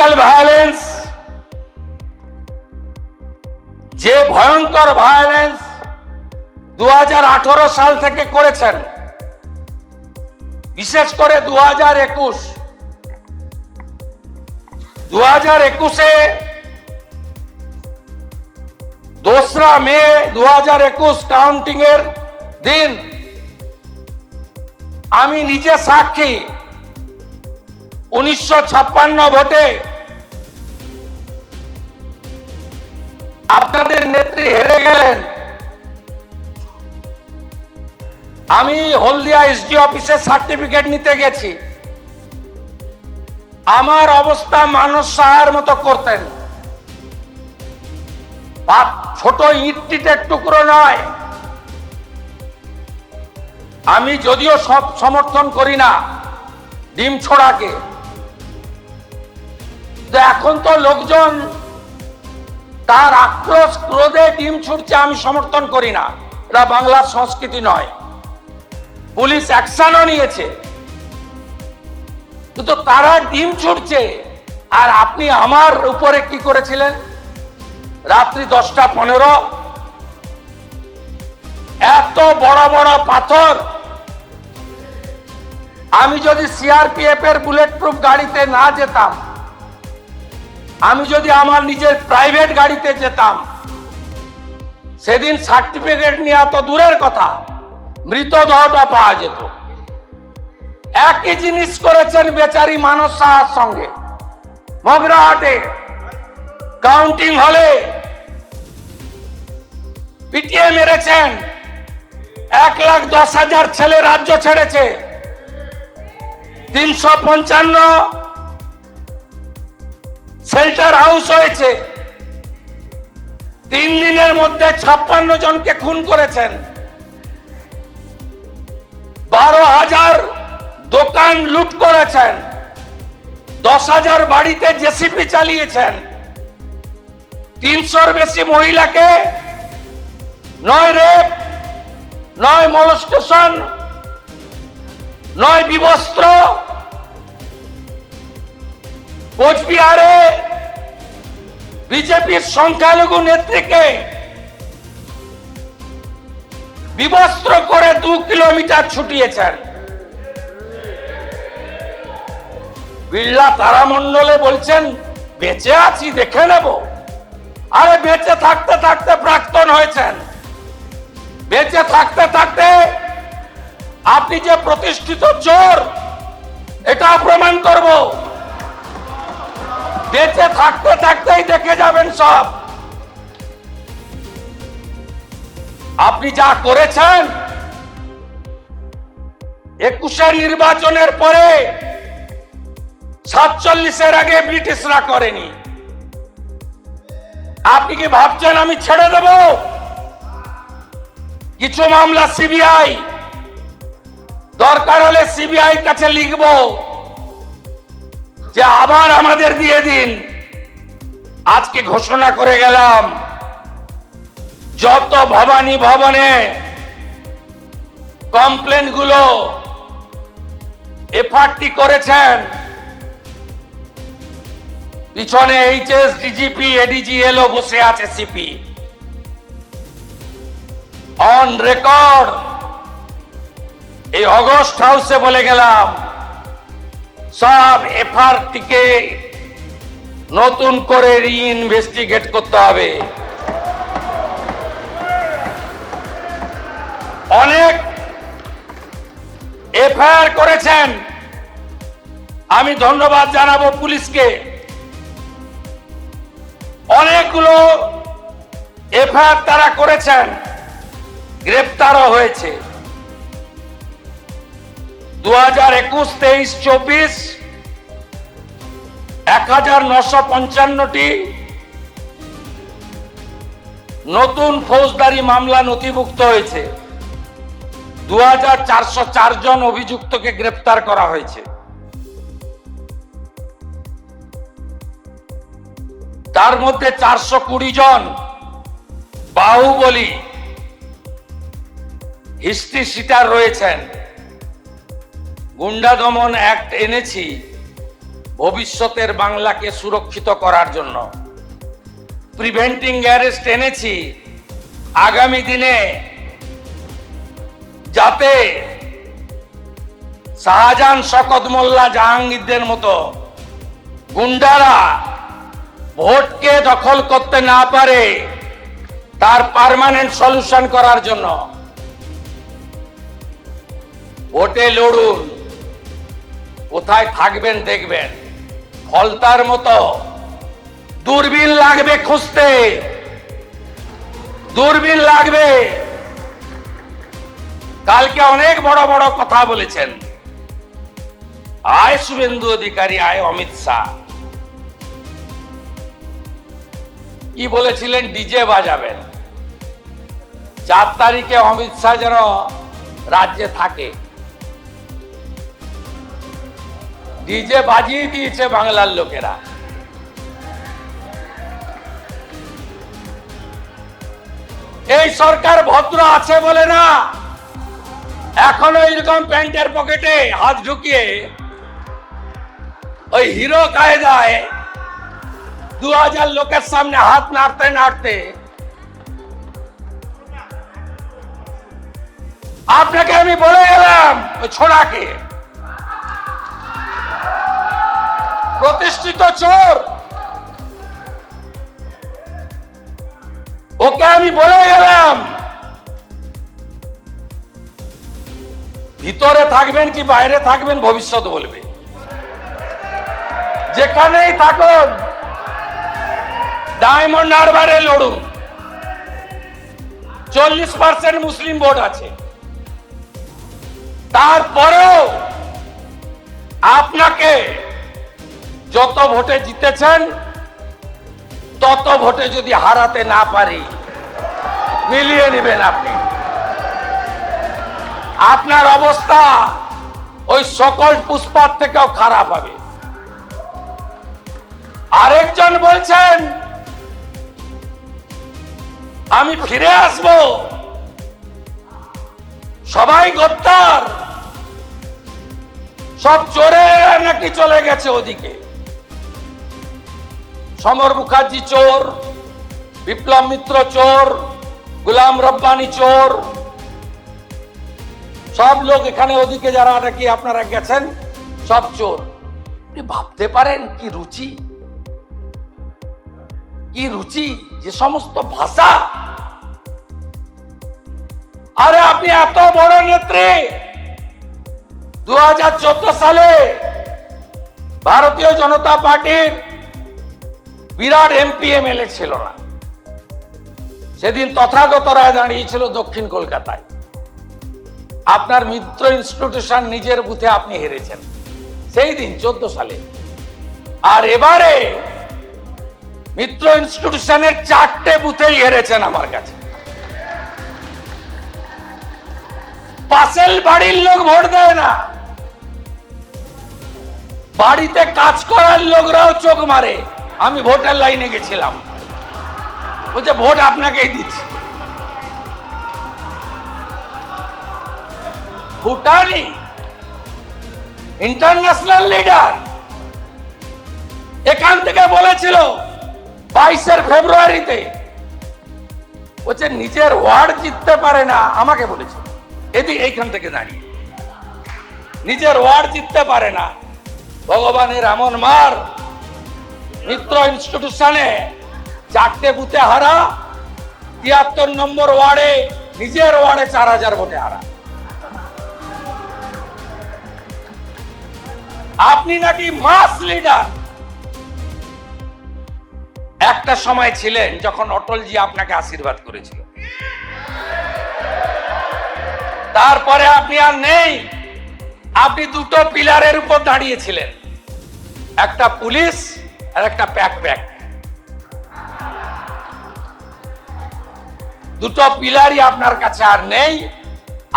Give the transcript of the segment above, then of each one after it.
Political violence, যে ভয়ঙ্কর violence 2018 সাল থেকে করেছেন, বিশেষ করে 2021-এ 2রা মে 2021 কাউন্টিং এর দিন আমি নিজে সাক্ষী, 1956 ভোটে আপনাদের নেত্রী হেরে গেলেন। আমি হলদিয়া এসডি অফিসে সার্টিফিকেট নিতে গেছি, আমার অবস্থা মানুষ সাহার মতো করতেন। ছোট ইট-টিটের টুকরো নয়। আমি যদিও সব সমর্থন করি না ডিম ছোড়াকে, এখন তো লোকজন তার আক্রোশ ক্রোধে ডিম ছুটছে, আমি সমর্থন করি না, এটা বাংলার সংস্কৃতি নয়। পুলিশ অ্যাকশনও নিয়েছে, কিন্তু তারা ডিম ছুটছে। আর আপনি আমার উপরে কি করেছিলেন? রাত্রি 10টা 15 এত বড় বড় পাথর। আমি যদি সিআরপিএফ এর বুলেট প্রুফ গাড়িতে না যেতাম, আমি যদি আমার নিজের প্রাইভেট গাড়িতে যেতাম, সেদিন সার্টিফিকেট নেওয়া তো দূরের কথা, মৃতদেহটা পাওয়া যেত। একই জিনিস করেছেন বেচারি মানস সাহার সঙ্গে। মগরাহাটে কাউন্টিং হলে পিটিয়ে মেরেছেন, 1,10,000 ছেলে রাজ্য ছেড়েছে। 355 শেল্টার হাউস হয়েছে। 3 দিনের মধ্যে 56 জনকে খুন করেছেন। 12,000 দোকান লুট করেছেন। 10,000 বাড়িতে জেসিপি চালিয়েছেন। 300-র বেশি মহিলাকে নয় রেপ, নয় মলস্টেশন, নয় বিবস্ত্র। কোচবিহারে বিজেপির সংখ্যালঘু নেত্রীকে বিবস্ত্র করে 2 কিলোমিটার ছুটিয়েছেন। বিড়লা তারামণ্ডলে বলছেন বেঁচে আছি, দেখে নেব। আরে বেঁচে থাকতে থাকতে প্রাক্তন হয়েছেন। বেঁচে থাকতে থাকতে আপনি যে প্রতিষ্ঠিত চোর, এটা প্রমাণ করব। বেঁচে থাকতে থাকতেই দেখে যাবেন সব। আপনি যা করেছেন 21-এর নির্বাচনের পরে 47-এর আগে ব্রিটিশরা করেনি। আপনি কি ভাবছেন আমি ছেড়ে দেব? কিছু মামলা সিবিআই, দরকার হলে সিবিআই কাছে লিখব যে আবার আমাদের দিয়ে দিন। আজকে ঘোষণা করে গেলাম, যত ভবানী ভবনে কমপ্লেন গুলো এফআরটি করেছেন, পিছনে এইচএস, ডিজিপি, এডিজি এলো বসে আছে, সিপি অন রেকর্ড। এই অগস্ট হাউসে বলে গেলাম সব এফআরটিকে নতুন করে রিইনভেস্টিগেট করতে হবে। অনেক এফআইআর করেছেন, আমি ধন্যবাদ জানাবো পুলিশকে। অনেকগুলো এফআইআর তারা করেছেন, গ্রেপ্তারও হয়েছে। 2021, 23, 24 1955টি নতুন ফৌজদারি মামলা নথিভুক্ত হয়েছে। 2404 জন অভিযুক্তকে গ্রেপ্তার করা হয়েছে। তার মধ্যে 420 জন বাহুবলী হিস্ট্রি শিটার রয়েছেন। গুন্ডা দমন অ্যাক্ট এনেছি, ভবিষ্যতের বাংলাকে সুরক্ষিত করার জন্য প্রিভেন্টিং অ্যারেস্ট এনেছি, আগামী দিনে যাতে শাহজাহান, শকত মোল্লা, জাহাঙ্গীরদের মতো গুন্ডারা ভোটকে দখল করতে না পারে তার পার্মানেন্ট সলিউশন করার জন্য। ভোটে লড়ুন, কোথায় থাকবেন দেখবেন। ফলতার মতো দূরবীন লাগবে খুঁজতে, দূরবীন লাগবে। কালকে অনেক বড় বড় কথা বলেছেন, আয় শুভেন্দু অধিকারী, আয় অমিত শাহ। কি বলেছিলেন? ডিজে বাজাবেন। 4 তারিখে অমিত শাহ যেন রাজ্যে থাকে। ডিজে বাজিয়ে দিয়েছে বাংলার লোকেরা। এই সরকার ভদ্র আছে বলে না এখনো এরকম প্যান্টের পকেটে হাত ঢুকিয়ে ওই হিরো কায়দায় 2000 লোকের সামনে হাত নাড়তে নাড়তে আপনাকে আমি বলে গেলাম, ওই ছোড়াকে, প্রতিষ্ঠিত চোর, ওকে আমি বলে গেলাম ভিতরে থাকবেন কি বাইরে থাকবেন ভবিষ্যৎ বলবে। যেখানেই থাকুন ডায়মন্ড হারবারে লড়ুন। 40% মুসলিম ভোট আছে, তারপরেও আপনাকে যত ভোটে জিতেছেন তত ভোটে যদি হারাতে না পারি মিলিয়ে নেবেন আপনি। আপনার অবস্থা ওই সকল পুষ্পার থেকেও খারাপ হবে। আরেকজন বলছেন আমি ফিরে আসব, সবাই গদ্দার, সব চোরে নাকি চলে গেছে ওদিকে। সমর মুখার্জি চোর, বিপ্লব মিত্র চোর, গোলাম রব্বানি চোর, সব লোক এখানে ওদিকে যারা নাকি আপনারা গেছেন সব চোর। ভাবতে পারেন কি রুচি, কি রুচি, যে সমস্ত ভাষা। আরে আপনি এত বড় নেত্রী, 2014 সালে ভারতীয় জনতা পার্টির বিরাট এমপি এমএলএ ছিল না। সেদিন তথাগত রায় দাঁড়িয়েছিল দক্ষিণ কলকাতায়। আপনার মিত্র ইনস্টিটিউশন নিজের বুথে আপনি হেরেছেন সেই দিন 14 সালে। আর এবারে মিত্র ইনস্টিটিউশনের 4টে বুথেই হেরেছেন আমার কাছে। পাশের বাড়ির লোক ভোট দেয় না, বাড়িতে কাজ করার লোকরাও চোখ মারে। আমি ভোটের লাইনে গেছিলাম, বলছে ভোট আপনাকেই দিচ্ছি। ভুটানি ইন্টারন্যাশনাল লিডার এখান থেকে বলেছিল 22 ফেব্রুয়ারিতে, বলছে নিজের ওয়ার্ড জিততে পারে না। আমাকে বলেছে এইখান থেকে দাঁড়িয়ে নিজের ওয়ার্ড জিততে পারে না। ভগবানের এমন মার, মিত্র ইনস্টিটিউশনে 4টে বুথে হারা, 73 নম্বর ওয়ার্ডে নিজের ওয়ার্ডে 4000 ভোটে হারা। আপনি নাকি মাস লিডার। একটা সময় ছিলেন যখন অটলজি আপনাকে আশীর্বাদ করেছিল, তারপরে আপনি আর নেই। আপনি দুটো পিলারের উপর দাঁড়িয়েছিলেন, একটা পুলিশ আর একটা প্যাক। দুটো পিলারই আপনার কাছে আর নেই,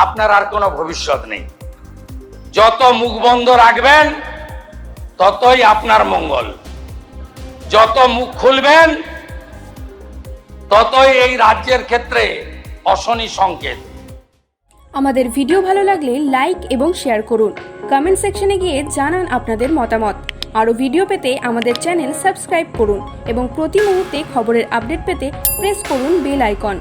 আপনার আর কোনো ভবিষ্যৎ নেই। যত মুখ বন্ধ রাখবেন ততই আপনার মঙ্গল, যত মুখ খুলবেন ততই এই রাজ্যের ক্ষেত্রে অশনি সংকেত। আমাদের ভিডিও ভালো লাগলে লাইক এবং শেয়ার করুন। কমেন্ট সেকশনে গিয়ে জানান আপনাদের মতামত। আরও ভিডিও পেতে আমাদের চ্যানেল সাবস্ক্রাইব করুন এবং প্রতি মুহূর্তে খবরের আপডেট পেতে প্রেস করুন বেল আইকন।